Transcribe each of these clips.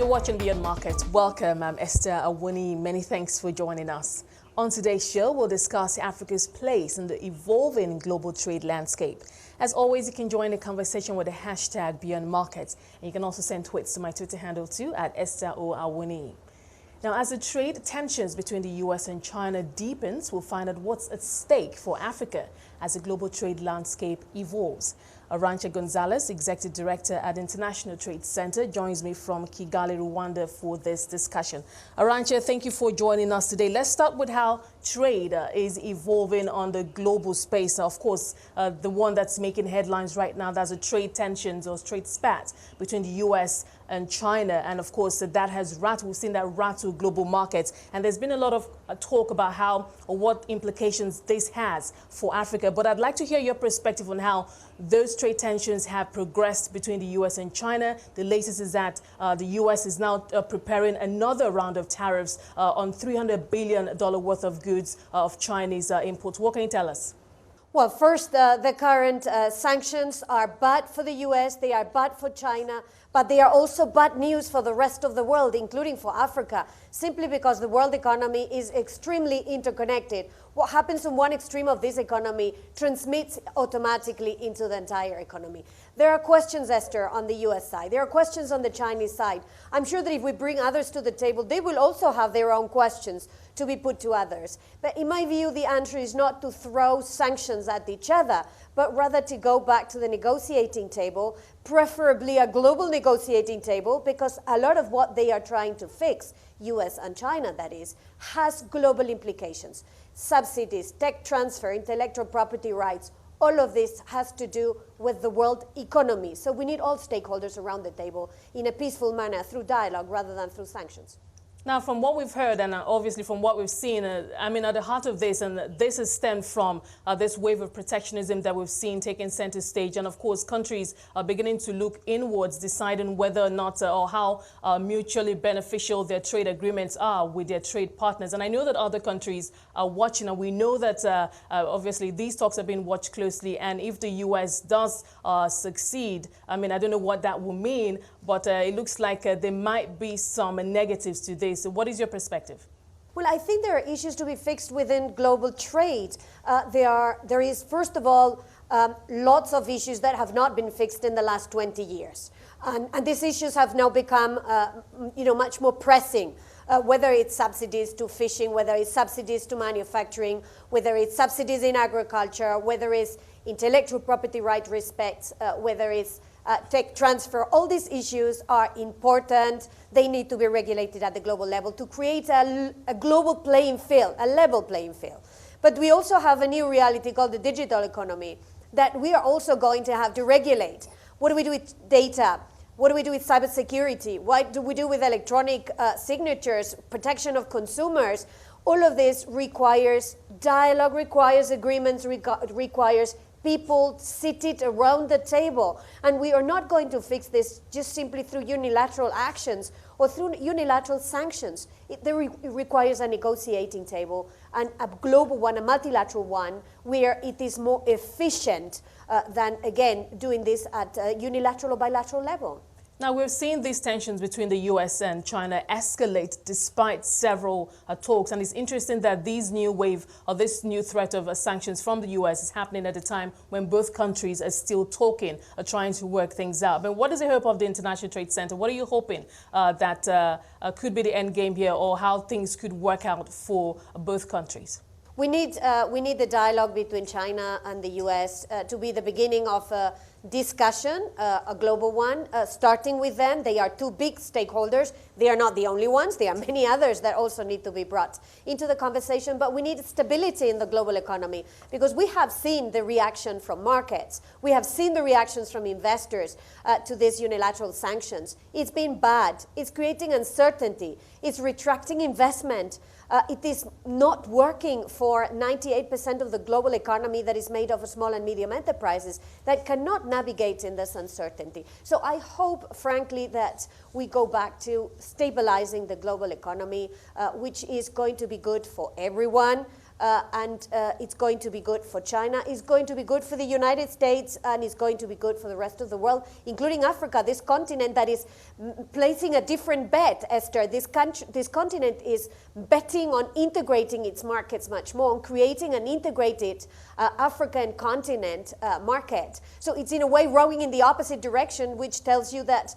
You're watching Beyond Markets. Welcome, I'm Esther Awuni. Many thanks for joining us. On today's show, we'll discuss Africa's place in the evolving global trade landscape. As always, you can join the conversation with the hashtag Beyond Markets. And you can also send tweets to my Twitter handle too at Esther O Awuni. Now, as the trade tensions between the U.S. and China deepens, we'll find out what's at stake for Africa as the global trade landscape evolves. Arancha Gonzalez, Executive Director at International Trade Center, joins me from Kigali, Rwanda for this discussion. Arancha, thank you for joining us today. Let's start with how trade is evolving on the global space. Of course, the one that's making headlines right now, that's the trade tensions or trade spat between the U.S. and China. And of course, that has rattled, we've seen that rattle global markets. And there's been a lot of talk about how or what implications this has for Africa. But I'd like to hear your perspective on how those trade tensions have progressed between the U.S. and China. The latest is that the U.S. is now preparing another round of tariffs on $300 billion worth of goods of Chinese imports. What can you tell us? Well, first, the current sanctions are bad for the U.S., they are bad for China, but they are also bad news for the rest of the world, including for Africa, simply because the world economy is extremely interconnected. What happens on one extreme of this economy transmits automatically into the entire economy. There are questions, Esther, on the U.S. side. There are questions on the Chinese side. I'm sure that if we bring others to the table, they will also have their own questions to be put to others. But in my view, the answer is not to throw sanctions at each other, but rather to go back to the negotiating table, preferably a global negotiating table, because a lot of what they are trying to fix, U.S. and China that is, has global implications. Subsidies, tech transfer, intellectual property rights, all of this has to do with the world economy. So we need all stakeholders around the table in a peaceful manner through dialogue rather than through sanctions. Now, from what we've heard and obviously from what we've seen, I mean, at the heart of this, and this has stemmed from this wave of protectionism that we've seen taking center stage. And of course, countries are beginning to look inwards, deciding whether or not or how mutually beneficial their trade agreements are with their trade partners. And I know that other countries are watching, and we know that obviously these talks are being watched closely. And if the U.S. does succeed, I mean, I don't know what that will mean, but it looks like there might be some negatives to this. So what is your perspective? Well, I think there are issues to be fixed within global trade. There is, first of all, lots of issues that have not been fixed in the last 20 years. And these issues have now become much more pressing, whether it's subsidies to fishing, whether it's subsidies to manufacturing, whether it's subsidies in agriculture, whether it's intellectual property right respect, whether it's tech transfer. All these issues are important. They need to be regulated at the global level to create a global playing field, a level playing field. But we also have a new reality called the digital economy that we are also going to have to regulate. What do we do with data? What do we do with cybersecurity? What do we do with electronic signatures, protection of consumers? All of this requires dialogue, requires agreements, requires people seated around the table. And we are not going to fix this just simply through unilateral actions or through unilateral sanctions. It requires a negotiating table, and a global one, a multilateral one, where it is more efficient than, again, doing this at a unilateral or bilateral level. Now, we've seen these tensions between the U.S. and China escalate despite several talks. And it's interesting that this new wave or this new threat of sanctions from the U.S. is happening at a time when both countries are still talking, trying to work things out. But what is the hope of the International Trade Center? What are you hoping that could be the end game here, or how things could work out for both countries? We need the dialogue between China and the U.S. To be the beginning of a discussion, a global one, starting with them. They are two big stakeholders. They are not the only ones. There are many others that also need to be brought into the conversation. But we need stability in the global economy, because we have seen the reaction from markets. We have seen the reactions from investors to these unilateral sanctions. It's been bad. It's creating uncertainty. It's retracting investment. It is not working for 98% of the global economy that is made of small and medium enterprises that cannot navigate in this uncertainty. So I hope, frankly, that we go back to stabilizing the global economy, which is going to be good for everyone. and it's going to be good for China, it's going to be good for the United States, and it's going to be good for the rest of the world, including Africa, this continent that is placing a different bet, Esther. This continent is betting on integrating its markets much more, on creating an integrated African continent market. So it's in a way rowing in the opposite direction, which tells you that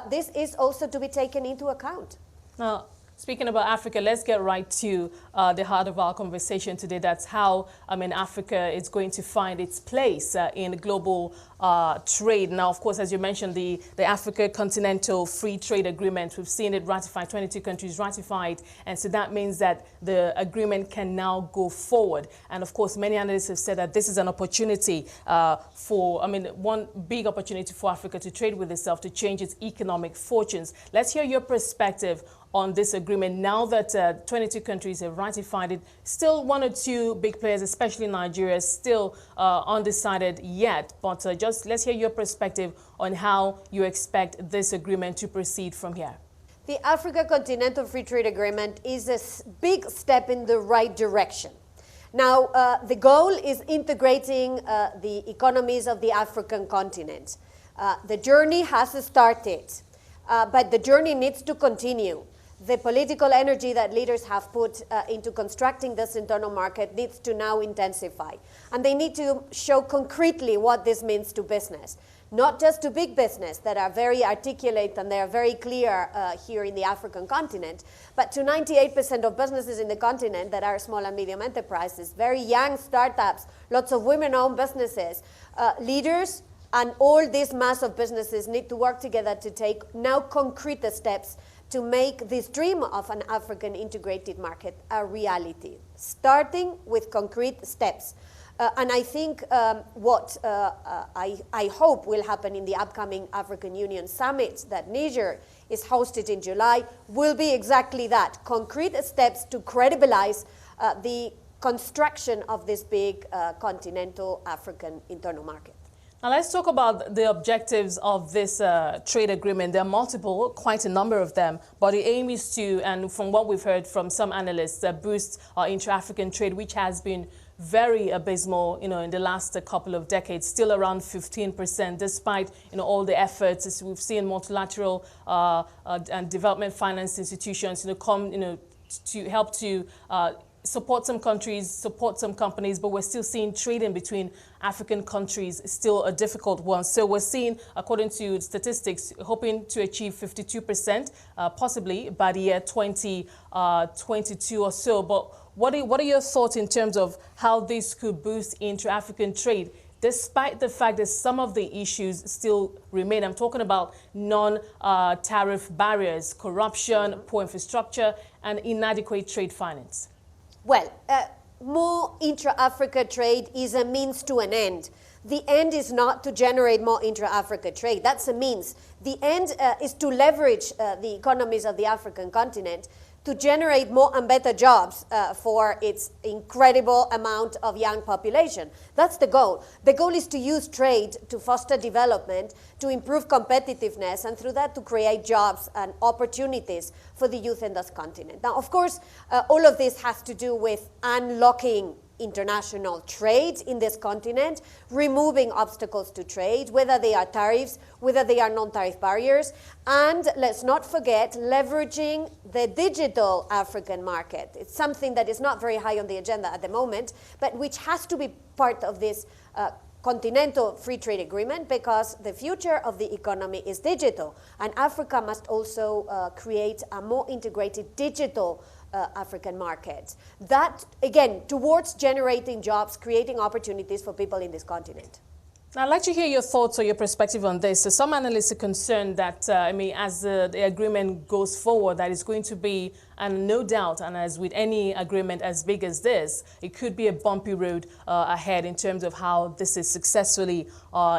this is also to be taken into account. Now, speaking about Africa, let's get right to the heart of our conversation today. That's how, Africa is going to find its place in global trade. Now, of course, as you mentioned, the Africa Continental Free Trade Agreement, we've seen it ratified, 22 countries ratified. And so that means that the agreement can now go forward. And of course, many analysts have said that this is an opportunity one big opportunity for Africa to trade with itself, to change its economic fortunes. Let's hear your perspective on this agreement now that 22 countries have ratified it. Still one or two big players, especially Nigeria, still undecided yet. But just let's hear your perspective on how you expect this agreement to proceed from here. The Africa Continental Free Trade Agreement is a big step in the right direction. Now, the goal is integrating the economies of the African continent. The journey has started, but the journey needs to continue. The political energy that leaders have put into constructing this internal market needs to now intensify. And they need to show concretely what this means to business. Not just to big business that are very articulate and they are very clear here in the African continent, but to 98% of businesses in the continent that are small and medium enterprises, very young startups, lots of women-owned businesses. Leaders and all this mass of businesses need to work together to take now concrete steps to make this dream of an African integrated market a reality, starting with concrete steps. And I think what I hope will happen in the upcoming African Union summit that Niger is hosted in July will be exactly that, concrete steps to credibilize the construction of this big continental African internal market. Now let's talk about the objectives of this trade agreement. There are multiple, quite a number of them, but the aim is to, and from what we've heard from some analysts, boost intra-African trade, which has been very abysmal, in the last couple of decades, still around 15%, despite, all the efforts. As we've seen multilateral and development finance institutions, come, to help to support some countries, support some companies, but we're still seeing trading between African countries still a difficult one. So we're seeing, according to statistics, hoping to achieve 52% possibly by the year 2022 or so. But what are your thoughts in terms of how this could boost intra-African trade, despite the fact that some of the issues still remain? I'm talking about non-tariff barriers, corruption, poor infrastructure, and inadequate trade finance. Well, more intra-Africa trade is a means to an end. The end is not to generate more intra-Africa trade. That's a means. The end is to leverage the economies of the African continent to generate more and better jobs for its incredible amount of young population. That's the goal. The goal is to use trade to foster development, to improve competitiveness, and through that to create jobs and opportunities for the youth in this continent. Now, of course, all of this has to do with unlocking international trade in this continent, removing obstacles to trade, whether they are tariffs, whether they are non-tariff barriers, and let's not forget leveraging the digital African market. It's something that is not very high on the agenda at the moment, but which has to be part of this continental free trade agreement, because the future of the economy is digital, and Africa must also create a more integrated digital African market. That, again, towards generating jobs, creating opportunities for people in this continent. Now, I'd like to hear your thoughts or your perspective on this. So some analysts are concerned that, as the agreement goes forward, that it's going to be, and no doubt, and as with any agreement as big as this, it could be a bumpy road ahead in terms of how this is successfully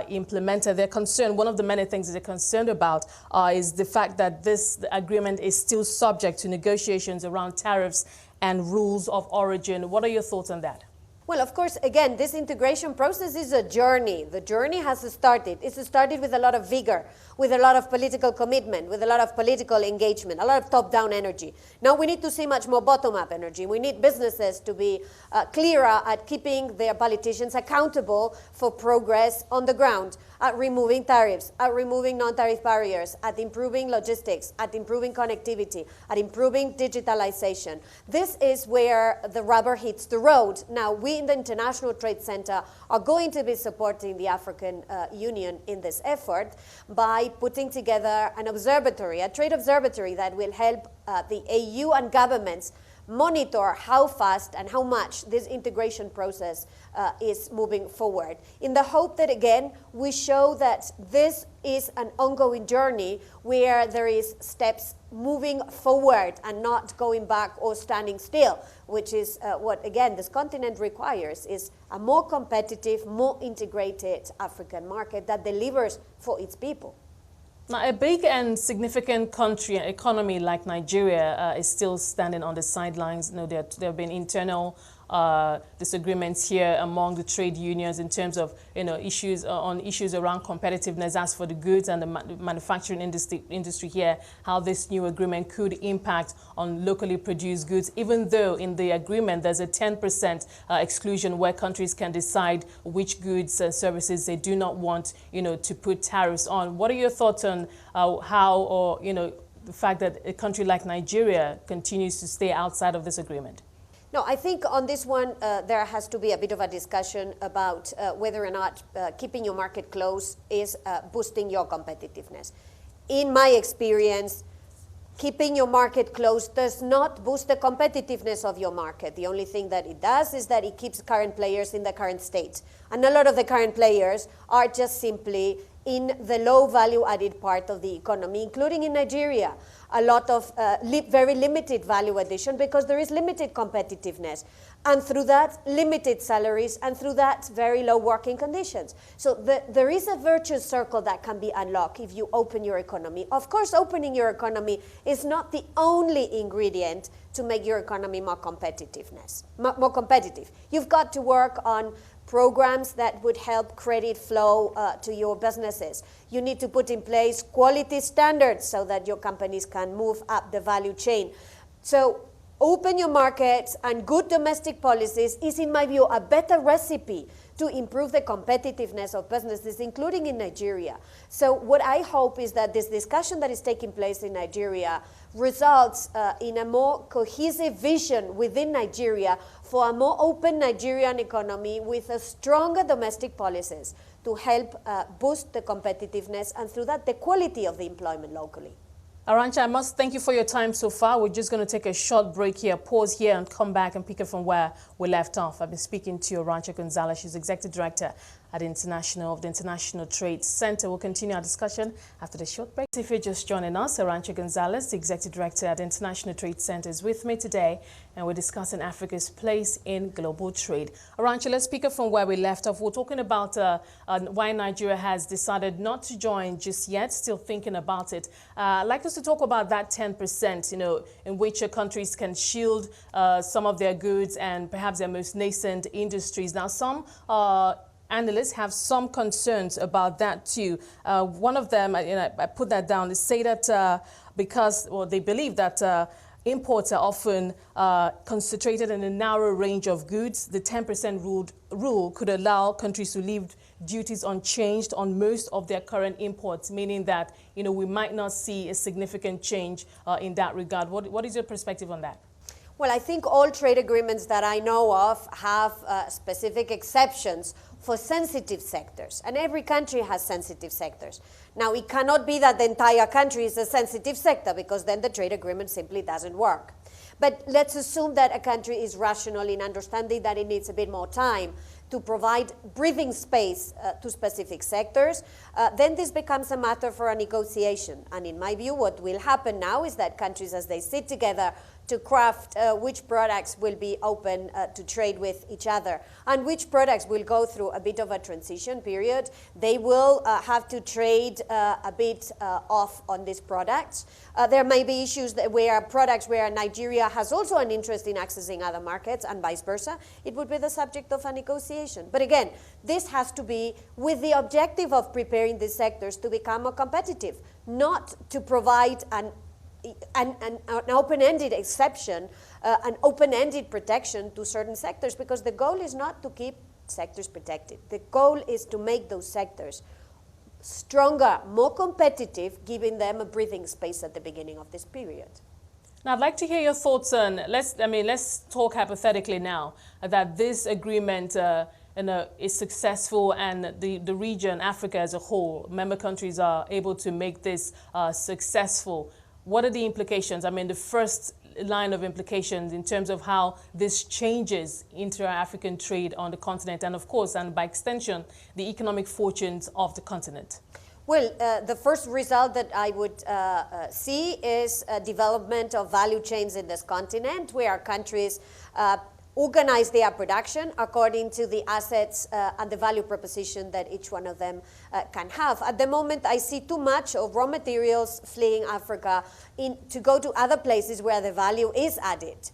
implemented. They're concerned, one of the many things they're concerned about is the fact that this agreement is still subject to negotiations around tariffs and rules of origin. What are your thoughts on that? Well, of course, again, this integration process is a journey. The journey has started. It's started with a lot of vigor, with a lot of political commitment, with a lot of political engagement, a lot of top-down energy. Now we need to see much more bottom-up energy. We need businesses to be clearer at keeping their politicians accountable for progress on the ground, at removing tariffs, at removing non-tariff barriers, at improving logistics, at improving connectivity, at improving digitalization. This is where the rubber hits the road. Now, we in the International Trade Center are going to be supporting the African Union in this effort by putting together an observatory, a trade observatory that will help the AU and governments monitor how fast and how much this integration process is moving forward, in the hope that, again, we show that this is an ongoing journey where there is steps moving forward and not going back or standing still, which is what, again, this continent requires, is a more competitive, more integrated African market that delivers for its people. Now, a big and significant country and economy like Nigeria is still standing on the sidelines. You know, there have been internal disagreements here among the trade unions in terms of, issues around competitiveness as for the goods and the manufacturing industry here, how this new agreement could impact on locally produced goods, even though in the agreement there's a 10% exclusion where countries can decide which goods and services they do not want, to put tariffs on. What are your thoughts on the fact that a country like Nigeria continues to stay outside of this agreement? No, I think on this one, there has to be a bit of a discussion about whether or not keeping your market closed is boosting your competitiveness. In my experience, keeping your market closed does not boost the competitiveness of your market. The only thing that it does is that it keeps current players in the current state. And a lot of the current players are just simply in the low value added part of the economy, including in Nigeria. A lot of very limited value addition because there is limited competitiveness. And through that, limited salaries, and through that, very low working conditions. So there is a virtuous circle that can be unlocked if you open your economy. Of course, opening your economy is not the only ingredient to make your economy more competitive. You've got to work on programs that would help credit flow to your businesses. You need to put in place quality standards so that your companies can move up the value chain. So open your markets, and good domestic policies is, in my view, a better recipe to improve the competitiveness of businesses, including in Nigeria. So what I hope is that this discussion that is taking place in Nigeria results in a more cohesive vision within Nigeria for a more open Nigerian economy with a stronger domestic policies to help boost the competitiveness and through that the quality of the employment locally. Arancha, I must thank you for your time so far. We're just going to take a short break here, pause here, and come back and pick it from where we left off. I've been speaking to Arancha Gonzalez. She's Executive Director at the International Trade Center. We'll continue our discussion after the short break. If you're just joining us, Arancha Gonzalez, the Executive Director at the International Trade Center, is with me today, and we're discussing Africa's place in global trade. Arancha, let's pick up from where we left off. We're talking about why Nigeria has decided not to join just yet, still thinking about it. I'd like us to talk about that 10%, in which countries can shield some of their goods and perhaps their most nascent industries. Now, some analysts have some concerns about that too. One of them, I put that down, is say that they believe that imports are often concentrated in a narrow range of goods. The 10% rule could allow countries to leave duties unchanged on most of their current imports, meaning that we might not see a significant change in that regard. What is your perspective on that? Well, I think all trade agreements that I know of have specific exceptions for sensitive sectors, and every country has sensitive sectors. Now, it cannot be that the entire country is a sensitive sector, because then the trade agreement simply doesn't work. But let's assume that a country is rational in understanding that it needs a bit more time to provide breathing space to specific sectors, then this becomes a matter for a negotiation. And in my view, what will happen now is that countries, as they sit together to craft which products will be open to trade with each other and which products will go through a bit of a transition period. They will have to trade a bit off on these products. There may be issues where products where Nigeria has also an interest in accessing other markets and vice versa. It would be the subject of a negotiation. But again, this has to be with the objective of preparing these sectors to become more competitive, not to provide an open-ended exception, an open-ended protection to certain sectors, because the goal is not to keep sectors protected. The goal is to make those sectors stronger, more competitive, giving them a breathing space at the beginning of this period. Now, I'd like to hear your thoughts on, let's talk hypothetically now, that this agreement is successful and the region, Africa as a whole, member countries are able to make this successful. What are the implications? I mean, the first line of implications in terms of how this changes inter-African trade on the continent and, of course, and by extension, the economic fortunes of the continent. Well, the first result that I would see is development of value chains in this continent, where countries organize their production according to the assets and the value proposition that each one of them can have. At the moment, I see too much of raw materials fleeing Africa to go to other places where the value is added.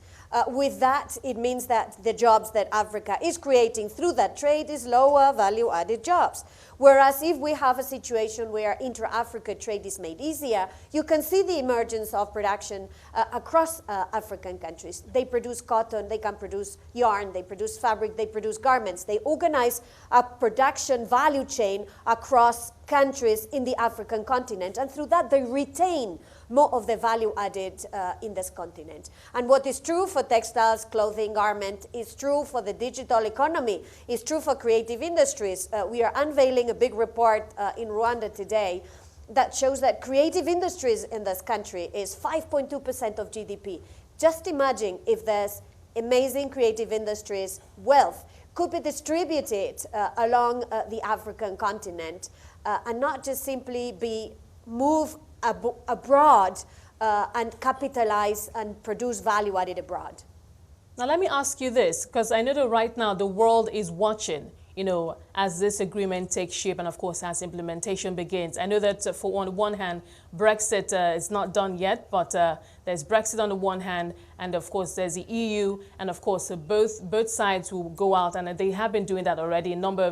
With that, it means that the jobs that Africa is creating through that trade is lower value-added jobs. Whereas if we have a situation where intra-Africa trade is made easier, you can see the emergence of production across African countries. They produce cotton, they can produce yarn, they produce fabric, they produce garments. They organize a production value chain across countries in the African continent, and through that they retain more of the value added in this continent. And what is true for textiles, clothing, garment is true for the digital economy, is true for creative industries. We are unveiling a big report in Rwanda today that shows that creative industries in this country is 5.2% of GDP. Just imagine if there's amazing creative industries wealth could be distributed along the African continent and not just simply be moved abroad and capitalize and produce value added abroad. Now let me ask you this, because I know that right now the world is watching, as this agreement takes shape and of course as implementation begins. I know that on the one hand, Brexit is not done yet, but there's Brexit on the one hand, and of course there's the EU, and of course both sides will go out, and they have been doing that already. A number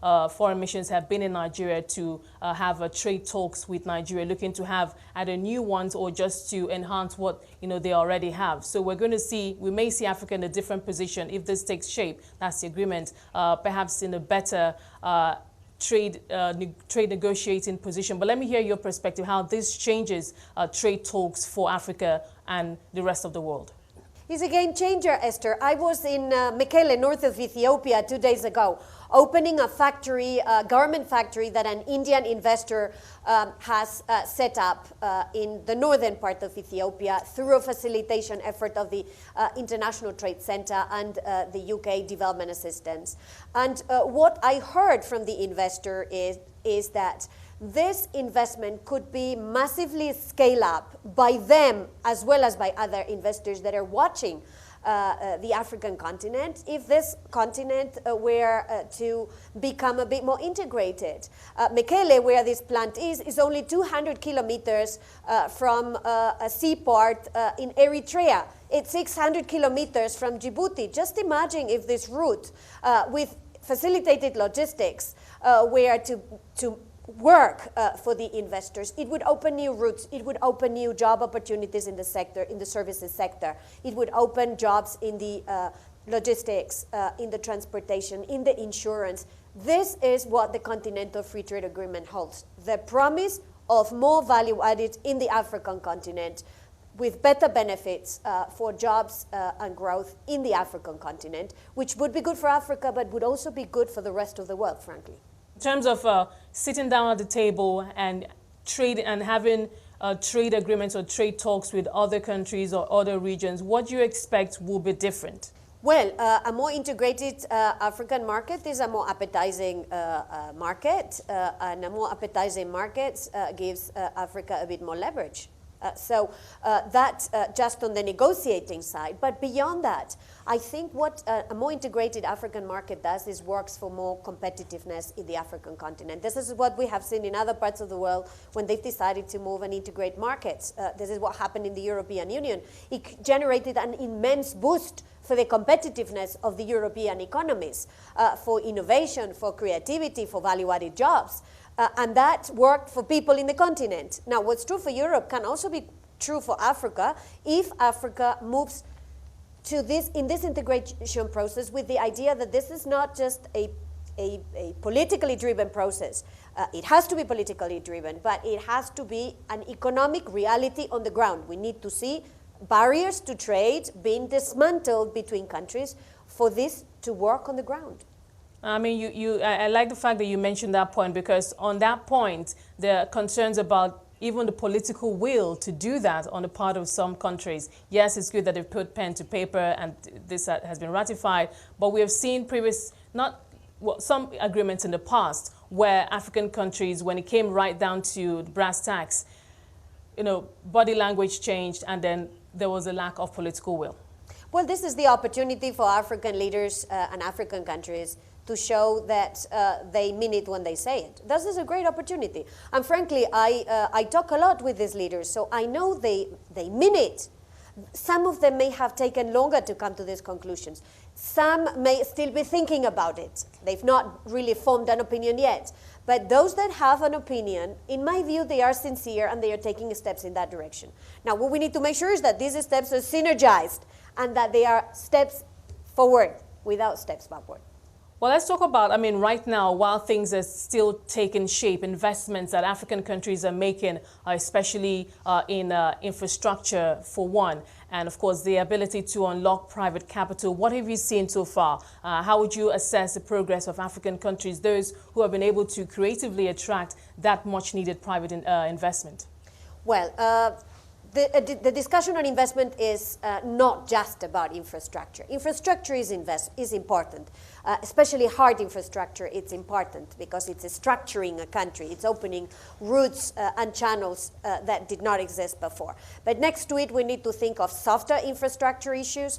of foreign missions have been in Nigeria to have trade talks with Nigeria, looking to have either new ones or just to enhance what they already have. So we may see Africa in a different position if this takes shape. That's the agreement, perhaps in a better trade negotiating position. But let me hear your perspective, how this changes trade talks for Africa and the rest of the world. It's a game changer, Esther. I was in Mekelle, north of Ethiopia, 2 days ago, opening a factory, a garment factory that an Indian investor has set up in the northern part of Ethiopia through a facilitation effort of the International Trade Center and the UK Development Assistance. And what I heard from the investor is that this investment could be massively scaled up by them as well as by other investors that are watching the African continent if this continent were to become a bit more integrated. Mekelle, where this plant is only 200 kilometers from a seaport in Eritrea. It's 600 kilometers from Djibouti. Just imagine if this route with facilitated logistics were to work for the investors. It would open new routes. It would open new job opportunities in the sector, in the services sector. It would open jobs in the logistics, in the transportation, in the insurance. This is what the Continental Free Trade Agreement holds. The promise of more value added in the African continent with better benefits for jobs and growth in the African continent, which would be good for Africa, but would also be good for the rest of the world, frankly. In terms of sitting down at the table and trade and having trade agreements or trade talks with other countries or other regions, what do you expect will be different? Well, a more integrated African market is a more appetizing market, and a more appetizing market gives Africa a bit more leverage. That just on the negotiating side. But beyond that, I think what a more integrated African market does is works for more competitiveness in the African continent. This is what we have seen in other parts of the world when they've decided to move and integrate markets. This is what happened in the European Union. It generated an immense boost for the competitiveness of the European economies, for innovation, for creativity, for value-added jobs. And that worked for people in the continent. Now, what's true for Europe can also be true for Africa if Africa moves to this integration process with the idea that this is not just a politically driven process. It has to be politically driven, but it has to be an economic reality on the ground. We need to see barriers to trade being dismantled between countries for this to work on the ground. I mean, I like the fact that you mentioned that point, because on that point, there are concerns about even the political will to do that on the part of some countries. Yes, it's good that they've put pen to paper and this has been ratified, but we have seen some agreements in the past where African countries, when it came right down to brass tacks, body language changed and then there was a lack of political will. Well, this is the opportunity for African leaders and African countries to show that they mean it when they say it. This is a great opportunity. And frankly, I talk a lot with these leaders, so I know they mean it. Some of them may have taken longer to come to these conclusions. Some may still be thinking about it. They've not really formed an opinion yet. But those that have an opinion, in my view, they are sincere and they are taking steps in that direction. Now, what we need to make sure is that these steps are synergized and that they are steps forward without steps backward. Well, let's talk about, right now, while things are still taking shape, investments that African countries are making, especially in infrastructure, for one, and of course, the ability to unlock private capital. What have you seen so far? How would you assess the progress of African countries, those who have been able to creatively attract that much needed private investment? Well, the discussion on investment is not just about infrastructure. Infrastructure is important, especially hard infrastructure. It's important because it's structuring a country. It's opening routes and channels that did not exist before. But next to it, we need to think of softer infrastructure issues.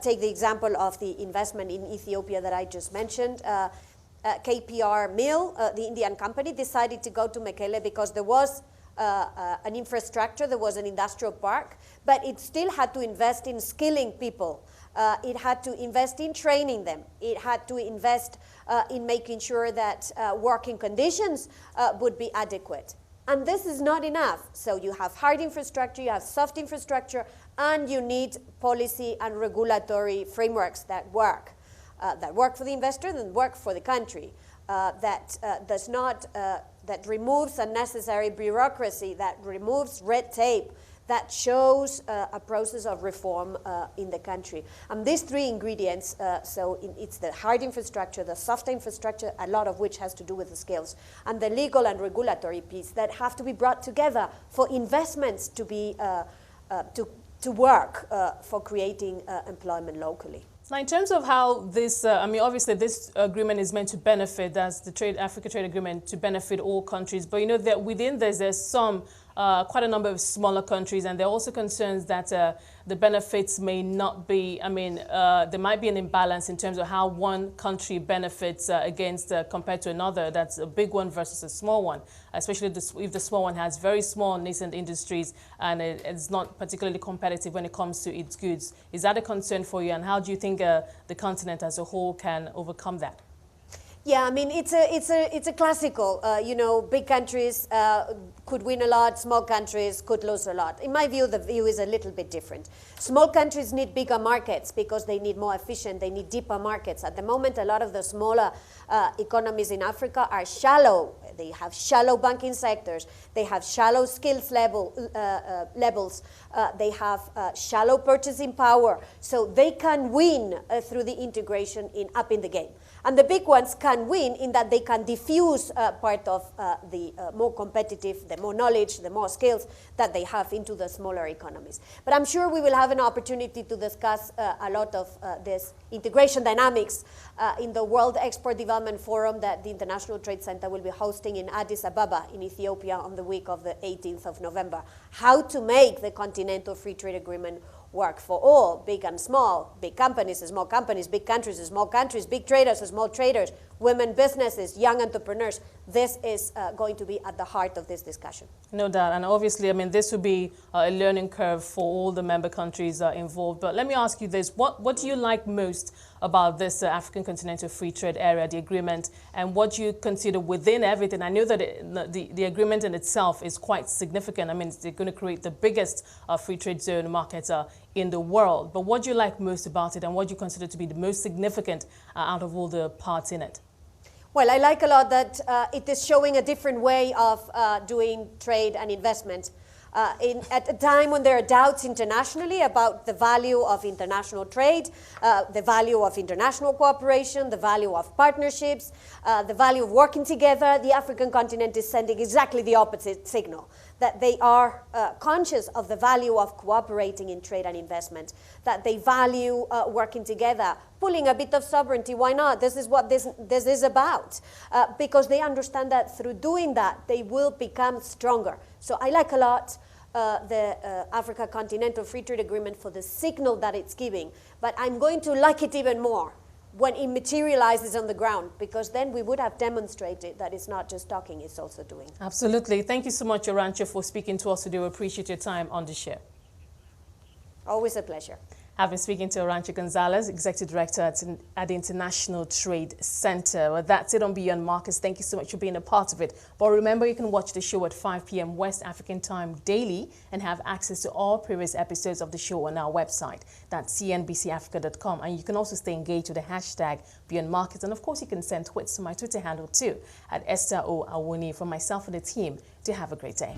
Take the example of the investment in Ethiopia that I just mentioned. KPR Mill, the Indian company, decided to go to Mekelle because there was an infrastructure, there was an industrial park, but it still had to invest in skilling people. It had to invest in training them. It had to invest in making sure that working conditions would be adequate. And this is not enough. So you have hard infrastructure, you have soft infrastructure, and you need policy and regulatory frameworks that work for the investor and work for the country, that removes unnecessary bureaucracy, that removes red tape, that shows a process of reform in the country. And these three ingredients, it's the hard infrastructure, the soft infrastructure, a lot of which has to do with the skills, and the legal and regulatory piece that have to be brought together for investments to be to work for creating employment locally. Now, in terms of how this, obviously this agreement is meant to benefit, that's the Africa Trade Agreement, to benefit all countries. But that within this, there's quite a number of smaller countries, and there are also concerns that the benefits may not be, there might be an imbalance in terms of how one country benefits compared to another. That's a big one versus a small one, especially if the small one has very small nascent industries and it's not particularly competitive when it comes to its goods. Is that a concern for you, and how do you think the continent as a whole can overcome that? Yeah, it's a classical. Big countries could win a lot, small countries could lose a lot. In my view, the view is a little bit different. Small countries need bigger markets because they need more efficient, they need deeper markets. At the moment, a lot of the smaller economies in Africa are shallow. They have shallow banking sectors, they have shallow skills levels, they have shallow purchasing power. So they can win through the integration up in the game. And the big ones can win in that they can diffuse part of the more competitive, the more knowledge, the more skills that they have into the smaller economies. But I'm sure we will have an opportunity to discuss a lot of this integration dynamics in the World Export Development Forum that the International Trade Center will be hosting in Addis Ababa in Ethiopia on the week of the 18th of November. How to make the Continental Free Trade Agreement work for all, big and small, big companies, small companies, big countries, small countries, big traders, small traders, women businesses, young entrepreneurs. This is going to be at the heart of this discussion. No doubt. And obviously, I mean, this will be a learning curve for all the member countries involved. But let me ask you this. What do you like most about this African Continental Free Trade Area, the agreement, and what do you consider within everything? I know that the agreement in itself is quite significant. I mean, they're going to create the biggest free trade zone market in the world. But what do you like most about it, and what do you consider to be the most significant out of all the parts in it? Well, I like a lot that it is showing a different way of doing trade and investment. At a time when there are doubts internationally about the value of international trade, the value of international cooperation, the value of partnerships, the value of working together, the African continent is sending exactly the opposite signal, that they are conscious of the value of cooperating in trade and investment, that they value working together, pulling a bit of sovereignty. Why not? This is what this is about, because they understand that through doing that, they will become stronger. So I like a lot the Africa Continental Free Trade Agreement for the signal that it's giving, but I'm going to like it even more when it materializes on the ground, because then we would have demonstrated that it's not just talking, it's also doing. Absolutely. Thank you so much, Arancha, for speaking to us today. We appreciate your time on the show. Always a pleasure. I've been speaking to Arancha Gonzalez, Executive Director at the International Trade Center. Well, that's it on Beyond Markets. Thank you so much for being a part of it. But remember, you can watch the show at 5 p.m. West African time daily and have access to all previous episodes of the show on our website. That's CNBCAfrica.com. And you can also stay engaged with the hashtag Beyond Markets. And of course, you can send tweets to my Twitter handle too, at Esther O. Awuni. From myself and the team, to have a great day.